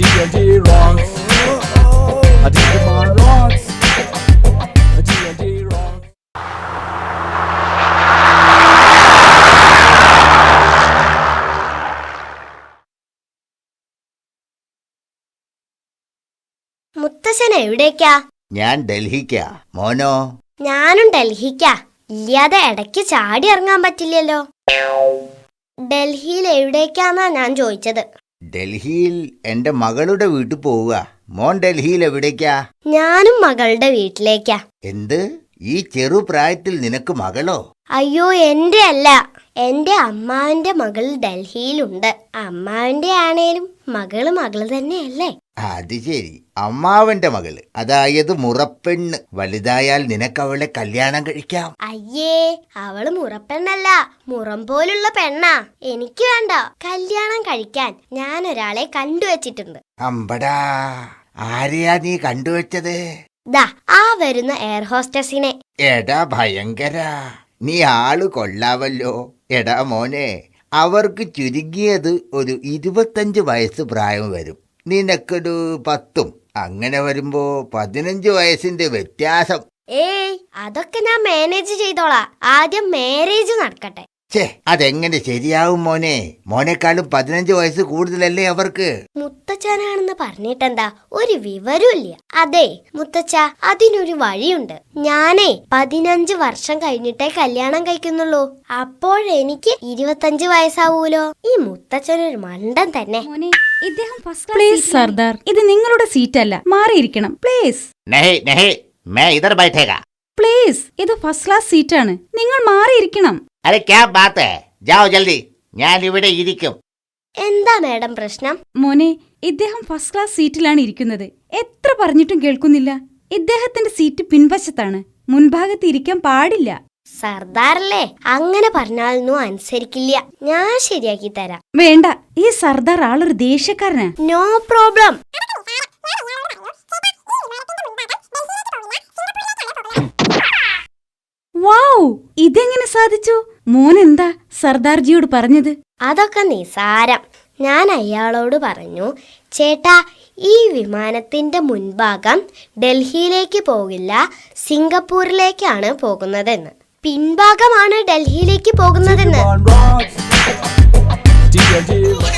D&D rocks. Digimon rocks. D&D rocks. മുത്തശ്ശൻ എവിടേക്കാ? ഞാൻ ഡൽഹിക്കാ. മോനോ? ഞാനും ഡൽഹിക്കാ. ഇല്ലാതെ ഇടയ്ക്ക് ചാടി ഇറങ്ങാൻ പറ്റില്ലല്ലോ. ഡൽഹിയിൽ എവിടേക്കാന്നാ ഞാൻ ചോദിച്ചത്. ഡൽഹിയിൽ എന്റെ മകളുടെ വീട്ടിൽ പോവുക. മോൻ ഡൽഹിയിൽ എവിടേക്കാ? ഞാനും മകളുടെ വീട്ടിലേക്കാ. എന്ത്? ഈ ചെറുപ്രായത്തിൽ നിനക്ക് മകളോ? അയ്യോ, എന്റെ അല്ല, എന്റെ അമ്മാവന്റെ മകൾ ഡൽഹിയിലുണ്ട്. അമ്മാവന്റെ ആണേലും മകള് മകള് തന്നെയല്ലേ? അത് ശരി, അമ്മാവന്റെ മകള്, അതായത് മുറപ്പെണ്ണ്. വലുതായാൽ നിനക്കവളെ കല്യാണം കഴിക്കാം. അയ്യേ, അവള് മുറപ്പെണ്ണല്ല, മുറം പോലുള്ള പെണ്ണാ. എനിക്ക് വേണ്ട. കല്യാണം കഴിക്കാൻ ഞാൻ ഒരാളെ കണ്ടുവച്ചിട്ടുണ്ട്. അമ്പടാ, ആരെയാ നീ കണ്ടുവച്ചത്? ദാ ആ വരുന്ന എയർ ഹോസ്റ്റസിനെ. എടാ ഭയങ്കര, നീ ആള് കൊള്ളാവല്ലോ. എടാ മോനെ, അവർക്ക് ചുരുങ്ങിയത് ഒരു 25 വയസ്സ് പ്രായം വരും. നിനക്കൊരു 10. അങ്ങനെ വരുമ്പോ 15 വയസ്സിന്റെ വ്യത്യാസം. ഏയ്, അതൊക്കെ ഞാൻ മാനേജ് ചെയ്തോളാം. ആദ്യം മാരേജ് നടക്കട്ടെ. ഛേ, അതെങ്ങനെ ശരിയാവും മോനെ? മോനേക്കാളും 15 വയസ്സ് കൂടുതലല്ലേ അവർക്ക്? മുത്തച്ഛനാണെന്ന് പറഞ്ഞിട്ടെന്താ, ഒരു വിവരമില്ല. അതെ മുത്തച്ഛ, അതിനൊരു വഴിയുണ്ട്. ഞാനേ 15 വർഷം കഴിഞ്ഞിട്ടേ കല്യാണം കഴിക്കുന്നുള്ളൂ. അപ്പോഴെനിക്ക് 25 വയസ്സാവൂലോ. ഈ മുത്തച്ഛനൊരു മണ്ടൻ തന്നെ. പ്ലീസ് സർദാർ, ഇത് നിങ്ങളുടെ സീറ്റ് അല്ല, മാറിയിരിക്കണം പ്ലീസ്. പ്ലീസ്, ഇത് ഫസ്റ്റ് ക്ലാസ് സീറ്റാണ്, നിങ്ങൾ മാറിയിരിക്കണം. ഞാൻ ഇവിടെ ഇരിക്കും. എന്താ മാഡം പ്രശ്നം? മോനെ, ഇദ്ദേഹം ഫസ്റ്റ് ക്ലാസ് സീറ്റിലാണ് ഇരിക്കുന്നത്. എത്ര പറഞ്ഞിട്ടും കേൾക്കുന്നില്ല. ഇദ്ദേഹത്തിന്റെ സീറ്റ് പിൻവശത്താണ്, മുൻഭാഗത്ത് ഇരിക്കാൻ പാടില്ല. സർദാറല്ലേ, അങ്ങനെ പറഞ്ഞാലൊന്നും അനുസരിക്കില്ല. ഞാൻ ശരിയാക്കി തരാം. വേണ്ട, ഈ സർദാർ ആളൊരു ദേഷ്യക്കാരനാ. No problem. വാവ്, ഇതെങ്ങനെ സാധിച്ചു? മോനെന്താ സർദാർജിയോട് പറഞ്ഞത്? അതൊക്കെ നിസാരം. ഞാൻ അയാളോട് പറഞ്ഞു, ചേട്ടാ, ഈ വിമാനത്തിന്റെ മുൻഭാഗം ഡൽഹിയിലേക്ക് പോകില്ല, സിംഗപ്പൂരിലേക്കാണ് പോകുന്നതെന്ന്. പിൻഭാഗമാണ് ഡൽഹിയിലേക്ക് പോകുന്നതെന്ന്. Digimon rocks. D&D rocks.